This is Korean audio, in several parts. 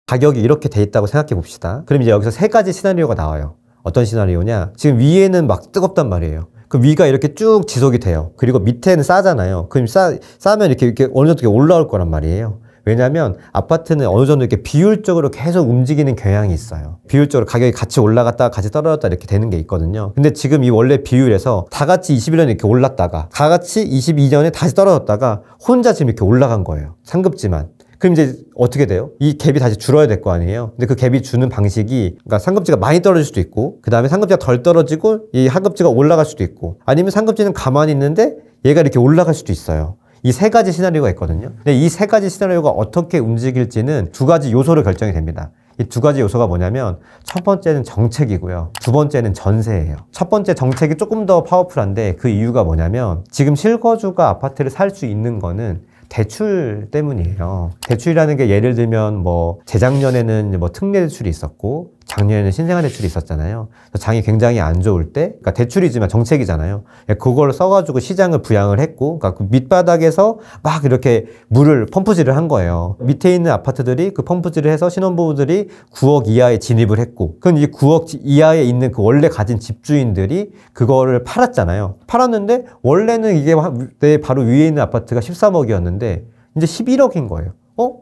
가격이 이렇게 돼 있다고 생각해 봅시다. 그럼 이제 여기서 세 가지 시나리오가 나와요. 어떤 시나리오냐? 지금 위에는 막 뜨겁단 말이에요. 그 위가 이렇게 쭉 지속이 돼요. 그리고 밑에는 싸잖아요. 그럼 싸면 이렇게 어느 정도 올라올 거란 말이에요. 왜냐면 아파트는 어느 정도 이렇게 비율적으로 계속 움직이는 경향이 있어요. 비율적으로 가격이 같이 올라갔다가 같이 떨어졌다 이렇게 되는 게 있거든요. 근데 지금 이 원래 비율에서 다 같이 21년에 이렇게 올랐다가 다 같이 22년에 다시 떨어졌다가 혼자 지금 이렇게 올라간 거예요. 상급지만. 그럼 이제 어떻게 돼요? 이 갭이 다시 줄어야 될 거 아니에요? 근데 그 갭이 주는 방식이, 그러니까 상급지가 많이 떨어질 수도 있고, 그 다음에 상급지가 덜 떨어지고, 이 하급지가 올라갈 수도 있고, 아니면 상급지는 가만히 있는데 얘가 이렇게 올라갈 수도 있어요. 이 세 가지 시나리오가 있거든요. 근데 이 세 가지 시나리오가 어떻게 움직일지는 두 가지 요소로 결정이 됩니다. 이 두 가지 요소가 뭐냐면, 첫 번째는 정책이고요. 두 번째는 전세예요. 첫 번째 정책이 조금 더 파워풀한데 그 이유가 뭐냐면, 지금 실거주가 아파트를 살 수 있는 거는 대출 때문이에요. 대출이라는 게 예를 들면 뭐 재작년에는 뭐 특례 대출이 있었고 작년에는 신생아 대출이 있었잖아요. 장이 굉장히 안 좋을 때, 그러니까 대출이지만 정책이잖아요. 그걸 써가지고 시장을 부양을 했고, 그러니까 그 밑바닥에서 막 이렇게 물을 펌프질을 한 거예요. 밑에 있는 아파트들이 그 펌프질을 해서 신혼부부들이 9억 이하에 진입을 했고, 그럼 이 9억 이하에 있는 그 원래 가진 집주인들이 그거를 팔았잖아요. 팔았는데 원래는 이게 내 바로 위에 있는 아파트가 13억이었는데 이제 11억인 거예요.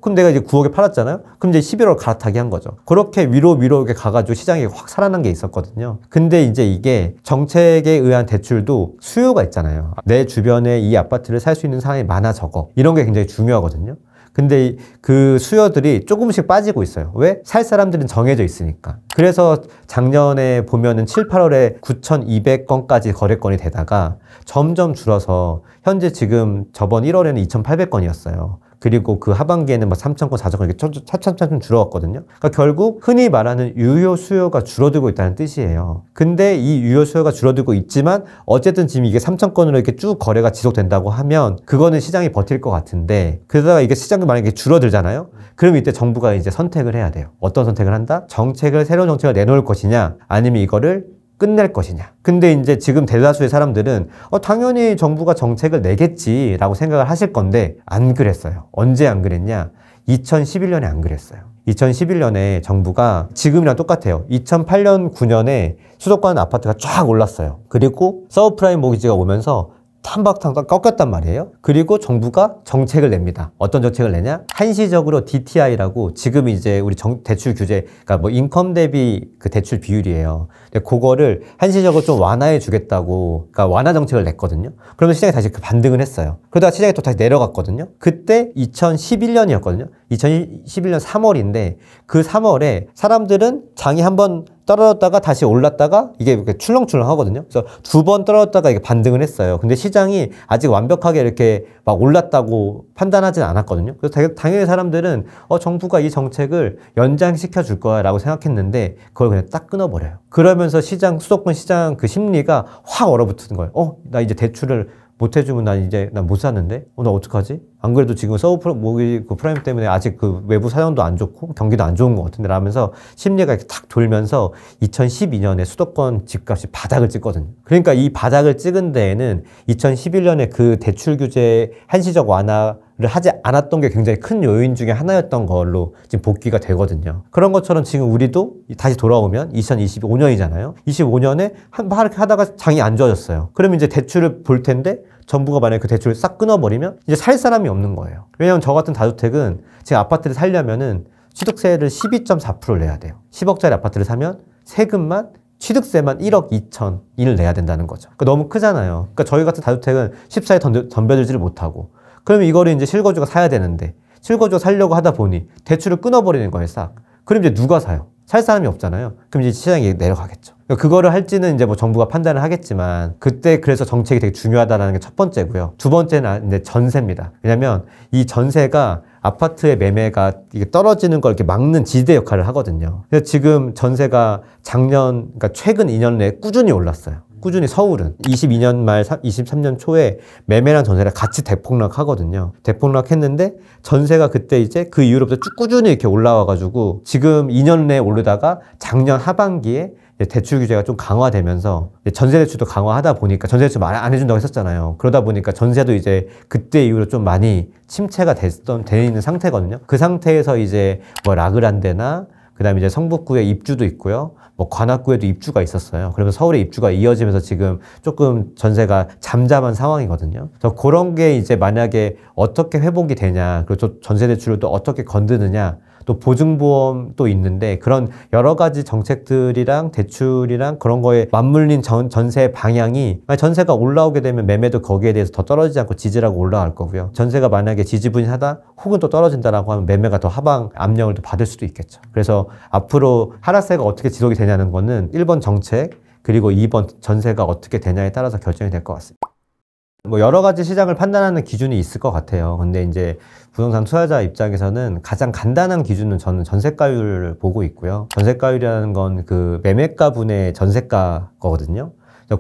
그럼 내가 이제 9억에 팔았잖아요? 그럼 이제 11억을 갈아타기 한 거죠. 그렇게 위로 이렇게 가가지고 시장이 확 살아난 게 있었거든요. 근데 이제 이게 정책에 의한 대출도 수요가 있잖아요. 내 주변에 이 아파트를 살 수 있는 사람이 많아 적어. 이런 게 굉장히 중요하거든요. 근데 그 수요들이 조금씩 빠지고 있어요. 왜? 살 사람들은 정해져 있으니까. 그래서 작년에 보면은 7, 8월에 9,200건까지 거래건이 되다가 점점 줄어서 현재 지금 저번 1월에는 2,800건이었어요. 그리고 그 하반기에는 막 3,000건, 4,000건 이렇게 차츰 줄어갔거든요. 그러니까 결국 흔히 말하는 유효 수요가 줄어들고 있다는 뜻이에요. 근데 이 유효 수요가 줄어들고 있지만 어쨌든 지금 이게 3,000건으로 이렇게 쭉 거래가 지속된다고 하면 그거는 시장이 버틸 것 같은데, 그러다가 이게 시장이 만약에 줄어들잖아요? 그럼 이때 정부가 이제 선택을 해야 돼요. 어떤 선택을 한다? 새로운 정책을 내놓을 것이냐, 아니면 이거를 끝낼 것이냐. 근데 이제 지금 대다수의 사람들은 당연히 정부가 정책을 내겠지라고 생각을 하실 건데 안 그랬어요. 언제 안 그랬냐? 2011년에 안 그랬어요. 2011년에 정부가 지금이랑 똑같아요. 2008년, 9년에 수도권 아파트가 쫙 올랐어요. 그리고 서브프라임 모기지가 오면서 탐박탐박 꺾였단 말이에요. 그리고 정부가 정책을 냅니다. 어떤 정책을 내냐? 한시적으로 DTI라고, 지금 이제 우리 대출 규제, 그러니까 뭐 인컴 대비 그 대출 비율이에요. 근데 그거를 한시적으로 좀 완화해 주겠다고, 그러니까 완화 정책을 냈거든요. 그러면 시장이 다시 그 반등을 했어요. 그러다가 시장이 또 다시 내려갔거든요. 그때 2011년이었거든요. 2011년 3월인데 그 3월에 사람들은 장이 한번 떨어졌다가 다시 올랐다가 이게 이렇게 출렁출렁 하거든요. 그래서 두 번 떨어졌다가 이게 반등을 했어요. 근데 시장이 아직 완벽하게 이렇게 막 올랐다고 판단하진 않았거든요. 그래서 당연히 사람들은 정부가 이 정책을 연장시켜 줄 거야 라고 생각했는데 그걸 그냥 딱 끊어버려요. 그러면서 수도권 시장 그 심리가 확 얼어붙는 거예요. 나 이제 대출을 못 해주면 난 못 사는데? 나 어떡하지? 안 그래도 지금 그 프라임 때문에 아직 그 외부 사정도 안 좋고 경기도 안 좋은 것 같은데 라면서 심리가 이렇게 탁 돌면서 2012년에 수도권 집값이 바닥을 찍거든요. 그러니까 이 바닥을 찍은 데에는 2011년에 그 대출 규제 한시적 완화를 하지 않았던 게 굉장히 큰 요인 중에 하나였던 걸로 지금 복귀가 되거든요. 그런 것처럼 지금 우리도 다시 돌아오면 2025년이잖아요. 25년에 이렇게 하다가 장이 안 좋아졌어요. 그러면 이제 대출을 볼 텐데 정부가 만약에 그 대출을 싹 끊어버리면 이제 살 사람이 없는 거예요. 왜냐면 저 같은 다주택은 지금 아파트를 살려면은 취득세를 12.4%를 내야 돼요. 10억짜리 아파트를 사면 세금만 취득세만 1억 2천을 내야 된다는 거죠. 그러니까 너무 크잖아요. 그러니까 저희 같은 다주택은 쉽사리 덤벼들지를 못하고, 그러면 이거를 이제 실거주가 사야 되는데 실거주가 살려고 하다 보니 대출을 끊어버리는 거예요, 싹. 그럼 이제 누가 사요? 살 사람이 없잖아요. 그럼 이제 시장이 내려가겠죠. 그거를 할지는 이제 뭐 정부가 판단을 하겠지만, 그때 그래서 정책이 되게 중요하다는 게 첫 번째고요. 두 번째는 이제 전세입니다. 왜냐면 이 전세가 아파트의 매매가 이게 떨어지는 걸 이렇게 막는 지대 역할을 하거든요. 그래서 지금 전세가 그러니까 최근 2년 내에 꾸준히 올랐어요. 꾸준히 서울은 22년 말 23년 초에 매매랑 전세가 같이 대폭락하거든요. 대폭락했는데 전세가 그때 이제 그 이후로부터 쭉 꾸준히 이렇게 올라와가지고 지금 2년 내에 오르다가 작년 하반기에 대출 규제가 좀 강화되면서 전세 대출도 강화하다 보니까 전세 대출 말 안 해준다고 했었잖아요. 그러다 보니까 전세도 이제 그때 이후로 좀 많이 침체가 돼 있는 상태거든요. 그 상태에서 이제 뭐 라그란데나 그다음에 이제 성북구에 입주도 있고요. 뭐 관악구에도 입주가 있었어요. 그러면서 서울에 입주가 이어지면서 지금 조금 전세가 잠잠한 상황이거든요. 그래서 그런 게 이제 만약에 어떻게 회복이 되냐, 그리고 또 전세 대출을 또 어떻게 건드느냐, 또 보증보험도 있는데 그런 여러 가지 정책들이랑 대출이랑 그런 거에 맞물린 전세 방향이 전세가 올라오게 되면 매매도 거기에 대해서 더 떨어지지 않고 지지라고 올라갈 거고요. 전세가 만약에 지지분이하다 혹은 또 떨어진다라고 하면 매매가 더 하방 압력을 또 받을 수도 있겠죠. 그래서 앞으로 하락세가 어떻게 지속이 되냐는 거는 1번 정책 그리고 2번 전세가 어떻게 되냐에 따라서 결정이 될 것 같습니다. 뭐 여러 가지 시장을 판단하는 기준이 있을 것 같아요. 근데 이제 부동산 투자자 입장에서는 가장 간단한 기준은 저는 전세가율을 보고 있고요. 전세가율이라는 건 그 매매가분의 전세가 거거든요.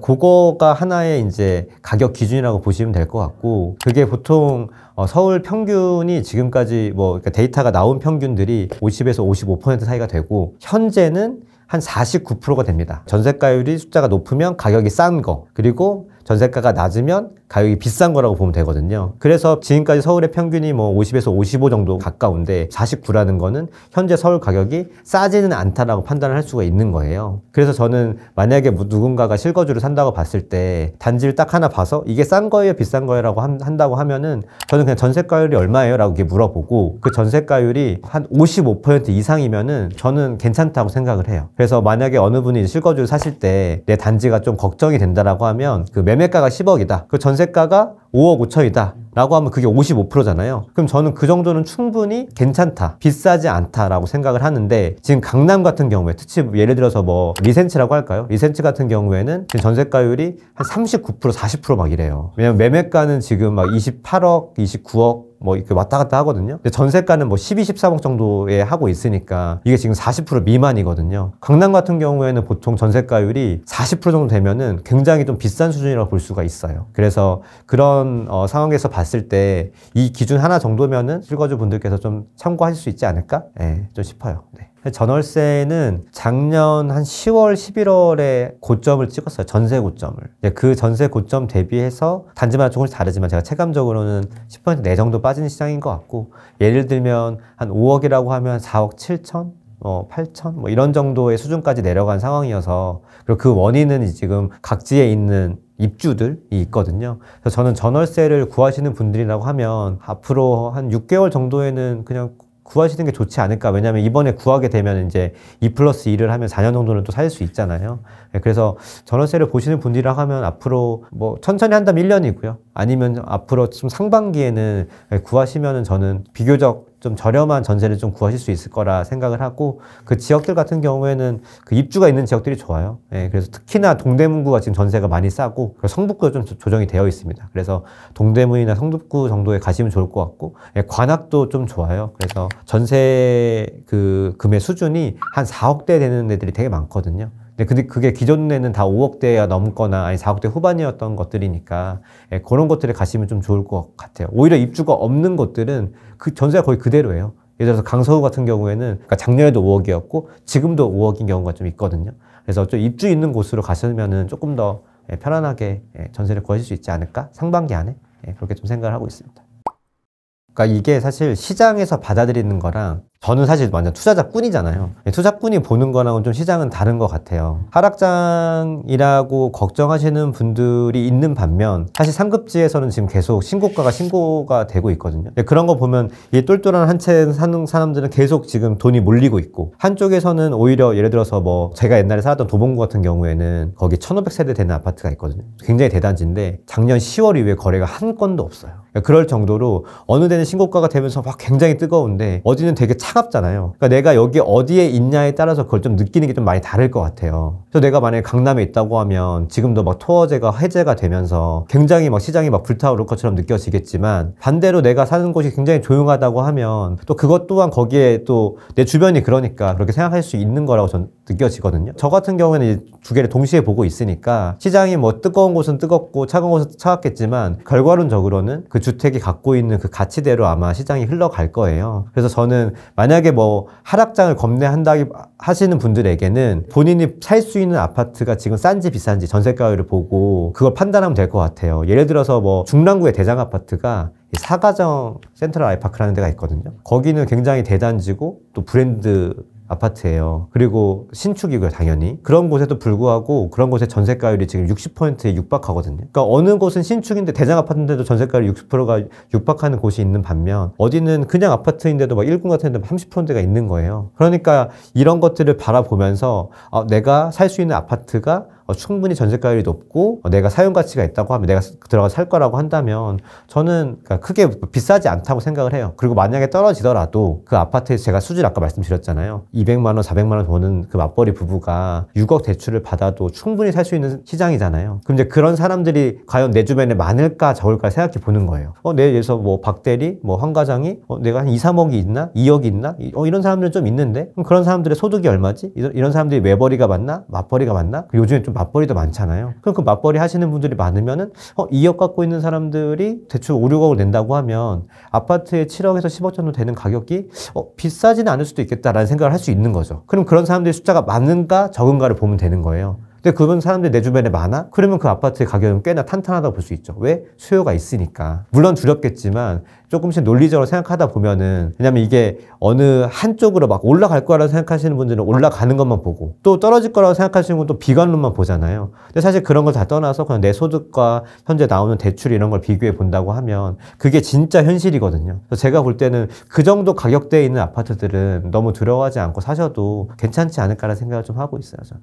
그거가 하나의 이제 가격 기준이라고 보시면 될 것 같고, 그게 보통 서울 평균이 지금까지 뭐 그러니까 데이터가 나온 평균들이 50에서 55% 사이가 되고, 현재는 한 49%가 됩니다. 전세가율이 숫자가 높으면 가격이 싼 거, 그리고 전세가가 낮으면 가격이 비싼 거라고 보면 되거든요. 그래서 지금까지 서울의 평균이 뭐 50에서 55 정도 가까운데 49라는 거는 현재 서울 가격이 싸지는 않다라고 판단을 할 수가 있는 거예요. 그래서 저는 만약에 누군가가 실거주를 산다고 봤을 때 단지를 딱 하나 봐서 이게 싼 거예요, 비싼 거예요 라고 한다고 하면은 저는 그냥 전세가율이 얼마예요? 라고 이렇게 물어보고 그 전세가율이 한 55% 이상이면은 저는 괜찮다고 생각을 해요. 그래서 만약에 어느 분이 실거주를 사실 때 내 단지가 좀 걱정이 된다라고 하면 그 매매가가 10억이다. 그 전세가가 5억 5천이다. 라고 하면 그게 55%잖아요. 그럼 저는 그 정도는 충분히 괜찮다. 비싸지 않다라고 생각을 하는데, 지금 강남 같은 경우에, 특히 예를 들어서 뭐 리센츠라고 할까요? 리센츠 같은 경우에는 지금 전세가율이 한 39%, 40% 막 이래요. 왜냐면 매매가는 지금 막 28억, 29억 뭐 이렇게 왔다 갔다 하거든요. 근데 전세가는 뭐 12, 13억 정도에 하고 있으니까 이게 지금 40% 미만이거든요. 강남 같은 경우에는 보통 전세가율이 40% 정도 되면은 굉장히 좀 비싼 수준이라고 볼 수가 있어요. 그래서 그런 상황에서 봤을 때 이 기준 하나 정도면은 실거주 분들께서 좀 참고하실 수 있지 않을까? 네, 좀 싶어요. 네. 전월세는 작년 한 10월, 11월에 고점을 찍었어요. 전세 고점을. 그 전세 고점 대비해서 단지마다 조금씩 다르지만 제가 체감적으로는 10% 내 정도 빠지는 시장인 것 같고, 예를 들면 한 5억이라고 하면 4억 7천? 8천? 뭐 이런 정도의 수준까지 내려간 상황이어서, 그리고 그 원인은 지금 각지에 있는 입주들이 있거든요. 그래서 저는 전월세를 구하시는 분들이라고 하면 앞으로 한 6개월 정도에는 그냥 구하시는 게 좋지 않을까. 왜냐하면 이번에 구하게 되면 이제 2+2를 하면 4년 정도는 또 살 수 있잖아요. 그래서 전월세를 보시는 분들이라고 하면 앞으로 뭐 천천히 한다면 1년이고요. 아니면 앞으로 좀 상반기에는 구하시면은 저는 비교적 좀 저렴한 전세를 좀 구하실 수 있을 거라 생각을 하고, 그 지역들 같은 경우에는 그 입주가 있는 지역들이 좋아요. 그래서 특히나 동대문구가 지금 전세가 많이 싸고 성북구도 좀 조정이 되어 있습니다. 그래서 동대문이나 성북구 정도에 가시면 좋을 것 같고, 관악도 좀 좋아요. 그래서 전세 그 금액 수준이 한 4억대 되는 데들이 되게 많거든요. 근데 그게 기존에는 다 5억대가 넘거나 아니 4억대 후반이었던 것들이니까 그런 것들에 가시면 좀 좋을 것 같아요. 오히려 입주가 없는 곳들은 그 전세가 거의 그대로예요. 예를 들어서 강서구 같은 경우에는 그러니까 작년에도 5억이었고 지금도 5억인 경우가 좀 있거든요. 그래서 좀 입주 있는 곳으로 가시면은 조금 더 편안하게 전세를 구하실 수 있지 않을까? 상반기 안에 그렇게 좀 생각을 하고 있습니다. 그러니까 이게 사실 시장에서 받아들이는 거랑 저는 사실 완전 투자자꾼이잖아요. 투자꾼이 보는 거랑은 좀 시장은 다른 것 같아요. 하락장이라고 걱정하시는 분들이 있는 반면 사실 상급지에서는 지금 계속 신고가 되고 있거든요. 그런 거 보면 이 똘똘한 한 채 사는 사람들은 계속 지금 돈이 몰리고 있고, 한쪽에서는 오히려 예를 들어서 뭐 제가 옛날에 살았던 도봉구 같은 경우에는 거기 1500세대 되는 아파트가 있거든요. 굉장히 대단지인데 작년 10월 이후에 거래가 한 건도 없어요. 그럴 정도로 어느 데는 신고가가 되면서 막 굉장히 뜨거운데 어디는 되게 차갑잖아요. 그러니까 내가 여기 어디에 있냐에 따라서 그걸 좀 느끼는 게 좀 많이 다를 것 같아요. 그래서 내가 만약에 강남에 있다고 하면 지금도 막 토어제가 해제가 되면서 굉장히 막 시장이 막 불타오를 것처럼 느껴지겠지만, 반대로 내가 사는 곳이 굉장히 조용하다고 하면 또 그것 또한 거기에 또 내 주변이 그러니까 그렇게 생각할 수 있는 거라고 저는 느껴지거든요. 저 같은 경우에는 두 개를 동시에 보고 있으니까 시장이 뭐 뜨거운 곳은 뜨겁고 차가운 곳은 차갑겠지만 결과론적으로는 그 주택이 갖고 있는 그 가치대로 아마 시장이 흘러갈 거예요. 그래서 저는 만약에 뭐 하락장을 겁내한다 하시는 분들에게는 본인이 살 수 있는 아파트가 지금 싼지 비싼지 전세가율을 보고 그걸 판단하면 될 것 같아요. 예를 들어서 뭐 중랑구의 대장 아파트가 사가정 센트럴 아이파크라는 데가 있거든요. 거기는 굉장히 대단지고 또 브랜드 아파트예요. 그리고 신축이고요, 당연히. 그런 곳에도 불구하고 그런 곳의 전세가율이 지금 60%에 육박하거든요. 그러니까 어느 곳은 신축인데 대장 아파트인데도 전세가율 60%가 육박하는 곳이 있는 반면 어디는 그냥 아파트인데도 막 1군 같은 데도 30%대가 있는 거예요. 그러니까 이런 것들을 바라보면서 내가 살 수 있는 아파트가 충분히 전세가율이 높고 내가 사용 가치가 있다고 하면 내가 들어가 살 거라고 한다면 저는 크게 비싸지 않다고 생각을 해요. 그리고 만약에 떨어지더라도 그 아파트에서 제가 수지를 아까 말씀드렸잖아요. 200만 원, 400만 원 버는 그 맞벌이 부부가 6억 대출을 받아도 충분히 살 수 있는 시장이잖아요. 그럼 이제 그런 사람들이 과연 내 주변에 많을까 적을까 생각해 보는 거예요. 내에서 뭐 박대리, 뭐 황과장이 내가 한 2, 3억이 있나? 2억이 있나? 이런 사람들은 좀 있는데 그럼 그런 사람들의 소득이 얼마지? 이런 사람들이 외벌이가 맞나? 맞벌이가 맞나? 요즘에 좀 맞벌이도 많잖아요. 그럼 그 맞벌이 하시는 분들이 많으면은 2억 갖고 있는 사람들이 대출 5, 6억을 낸다고 하면 아파트에 7억에서 10억 정도 되는 가격이 비싸지는 않을 수도 있겠다라는 생각을 할 수 있는 거죠. 그럼 그런 사람들의 숫자가 많은가 적은가를 보면 되는 거예요. 근데 그런 사람들이 내 주변에 많아? 그러면 그 아파트의 가격은 꽤나 탄탄하다고 볼 수 있죠. 왜? 수요가 있으니까. 물론 두렵겠지만 조금씩 논리적으로 생각하다 보면은 왜냐면 이게 어느 한쪽으로 막 올라갈 거라고 생각하시는 분들은 올라가는 것만 보고 또 떨어질 거라고 생각하시는 분은 또 비관론만 보잖아요. 근데 사실 그런 걸 다 떠나서 그냥 내 소득과 현재 나오는 대출 이런 걸 비교해 본다고 하면 그게 진짜 현실이거든요. 그래서 제가 볼 때는 그 정도 가격대에 있는 아파트들은 너무 두려워하지 않고 사셔도 괜찮지 않을까라는 생각을 좀 하고 있어요, 저는.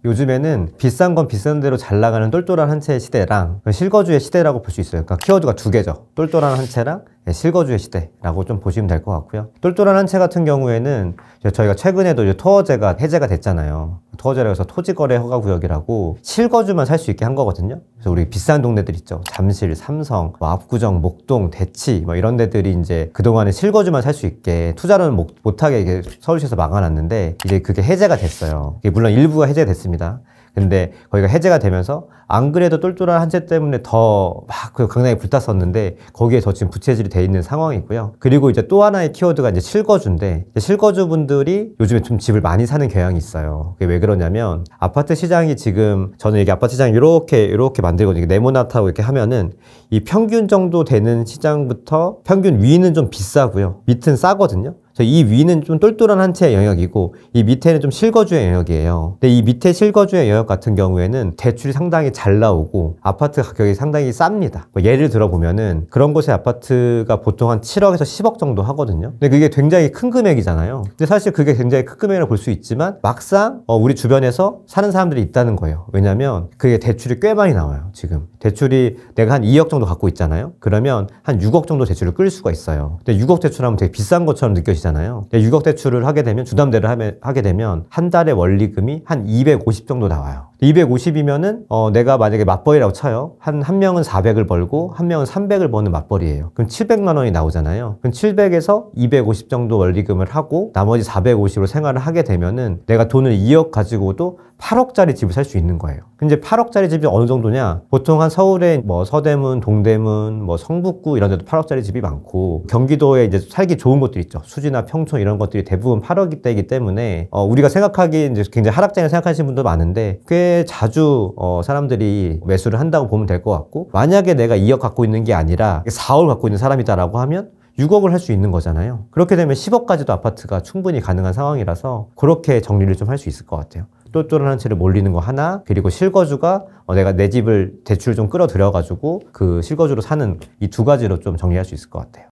요즘에는 비싼 건 비싼 대로 잘 나가는 똘똘한 한 채의 시대랑 실거주의 시대라고 볼 수 있어요. 그러니까 키워드가 두 개죠. 똘똘한 한 채랑 실거주의 시대라고 좀 보시면 될 것 같고요. 똘똘한 한 채 같은 경우에는 저희가 최근에도 이제 토어제가 해제가 됐잖아요. 토어제라고 해서 토지거래 허가구역이라고 실거주만 살 수 있게 한 거거든요. 그래서 우리 비싼 동네들 있죠. 잠실, 삼성, 뭐 압구정, 목동, 대치 뭐 이런 데들이 이제 그동안에 실거주만 살 수 있게 투자로는 못하게 이게 서울시에서 막아놨는데 이제 그게 해제가 됐어요. 물론 일부가 해제됐습니다. 근데 거기가 해제가 되면서 안 그래도 똘똘한 한 채 때문에 더 막 그 강남에 불탔었는데 거기에 더 지금 부채질이 돼 있는 상황이고요. 그리고 이제 또 하나의 키워드가 이제 실거주인데 실거주분들이 요즘에 좀 집을 많이 사는 경향이 있어요. 그게 왜 그러냐면 아파트 시장이 지금 저는 이게 아파트 시장이 이렇게 만들거든요. 네모나타고 이렇게 하면은 이 평균 정도 되는 시장부터 평균 위는 좀 비싸고요. 밑은 싸거든요. 이 위는 좀 똘똘한 한 채의 영역이고 이 밑에는 좀 실거주의 영역이에요. 근데 이 밑에 실거주의 영역 같은 경우에는 대출이 상당히 잘 나오고 아파트 가격이 상당히 쌉니다. 뭐 예를 들어보면은 그런 곳의 아파트가 보통 한 7억에서 10억 정도 하거든요. 근데 그게 굉장히 큰 금액이잖아요. 근데 사실 그게 굉장히 큰 금액이라고 볼 수 있지만 막상 우리 주변에서 사는 사람들이 있다는 거예요. 왜냐면 그게 대출이 꽤 많이 나와요. 지금 대출이 내가 한 2억 정도 갖고 있잖아요. 그러면 한 6억 정도 대출을 끌 수가 있어요. 근데 6억 대출하면 되게 비싼 것처럼 느껴지잖아요. 6억 대출을 하게 되면 주담대를 하게 되면 한 달에 원리금이 한 250 정도 나와요. 250이면은 내가 만약에 맞벌이라고 쳐요. 한 명은 400을 벌고 한 명은 300을 버는 맞벌이에요. 그럼 700만 원이 나오잖아요. 그럼 700에서 250 정도 원리금을 하고 나머지 450으로 생활을 하게 되면은 내가 돈을 2억 가지고도 8억짜리 집을 살 수 있는 거예요. 근데 8억짜리 집이 어느 정도냐? 보통 한 서울에 뭐 서대문, 동대문, 뭐 성북구 이런 데도 8억짜리 집이 많고 경기도에 이제 살기 좋은 곳들 있죠. 수지나 평촌 이런 것들이 대부분 8억대이기 때문에 우리가 생각하기에 이제 굉장히 하락장을 생각하시는 분도 많은데 꽤 자주 사람들이 매수를 한다고 보면 될 것 같고 만약에 내가 2억 갖고 있는 게 아니라 4억 갖고 있는 사람이다라고 하면 6억을 할 수 있는 거잖아요. 그렇게 되면 10억까지도 아파트가 충분히 가능한 상황이라서 그렇게 정리를 좀 할 수 있을 것 같아요. 똘똘한 한 채를 몰리는 거 하나, 그리고 실거주가 내가 내 집을 대출 좀 끌어들여가지고 그 실거주로 사는 이 두 가지로 좀 정리할 수 있을 것 같아요.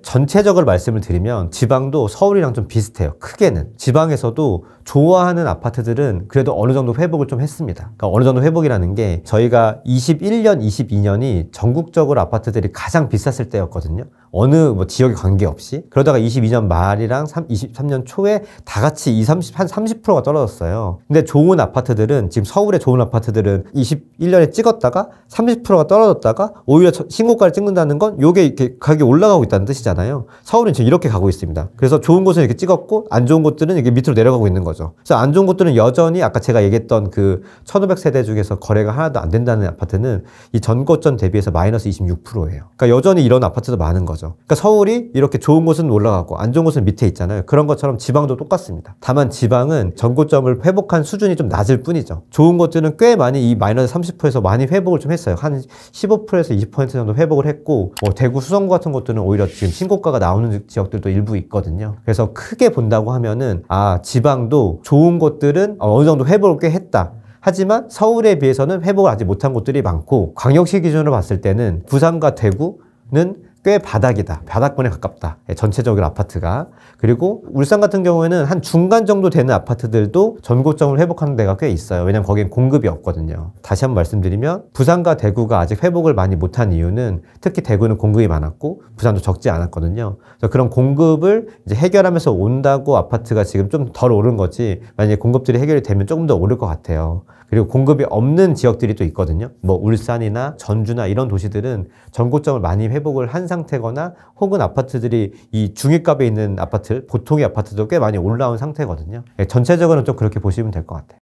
전체적으로 말씀을 드리면 지방도 서울이랑 좀 비슷해요. 크게는. 지방에서도 좋아하는 아파트들은 그래도 어느 정도 회복을 좀 했습니다. 그러니까 어느 정도 회복이라는 게 저희가 21년, 22년이 전국적으로 아파트들이 가장 비쌌을 때였거든요. 어느 뭐 지역에 관계없이. 그러다가 22년 말이랑 23년 초에 다 같이 한 30%가 떨어졌어요. 근데 좋은 아파트들은, 지금 서울의 좋은 아파트들은 21년에 찍었다가 30%가 떨어졌다가 오히려 신고가를 찍는다는 건 요게 이렇게 가격이 올라가고 있다는 뜻이잖아요. 서울은 지금 이렇게 가고 있습니다. 그래서 좋은 곳은 이렇게 찍었고 안 좋은 곳들은 이게 밑으로 내려가고 있는 거죠. 그래서 안 좋은 곳들은 여전히 아까 제가 얘기했던 그 1500세대 중에서 거래가 하나도 안 된다는 아파트는 이 전고점 대비해서 마이너스 26%예요. 그러니까 여전히 이런 아파트도 많은 거죠. 그러니까 서울이 이렇게 좋은 곳은 올라가고 안 좋은 곳은 밑에 있잖아요. 그런 것처럼 지방도 똑같습니다. 다만 지방은 전고점을 회복한 수준이 좀 낮을 뿐이죠. 좋은 곳들은 꽤 많이 이 마이너스 30%에서 많이 회복을 좀 했어요. 한 15%에서 20% 정도 회복을 했고, 뭐 대구 수성구 같은 것들은 오히려 지금 신고가가 나오는 지역들도 일부 있거든요. 그래서 크게 본다고 하면은 지방도 좋은 곳들은 어느 정도 회복을 꽤 했다. 하지만 서울에 비해서는 회복을 아직 못한 곳들이 많고, 광역시 기준으로 봤을 때는 부산과 대구는 꽤 바닥이다. 바닥권에 가깝다. 전체적으로 아파트가. 그리고 울산 같은 경우에는 한 중간 정도 되는 아파트들도 전고점을 회복하는 데가 꽤 있어요. 왜냐면 거긴 공급이 없거든요. 다시 한번 말씀드리면 부산과 대구가 아직 회복을 많이 못한 이유는 특히 대구는 공급이 많았고 부산도 적지 않았거든요. 그래서 그런 공급을 이제 해결하면서 온다고 아파트가 지금 좀 덜 오른 거지, 만약에 공급들이 해결이 되면 조금 더 오를 것 같아요. 그리고 공급이 없는 지역들이 또 있거든요. 뭐 울산이나 전주나 이런 도시들은 전고점을 많이 회복을 한 상태거나, 혹은 아파트들이 이 중위값에 있는 아파트, 보통의 아파트도 꽤 많이 올라온 상태거든요. 전체적으로는 좀 그렇게 보시면 될 것 같아요.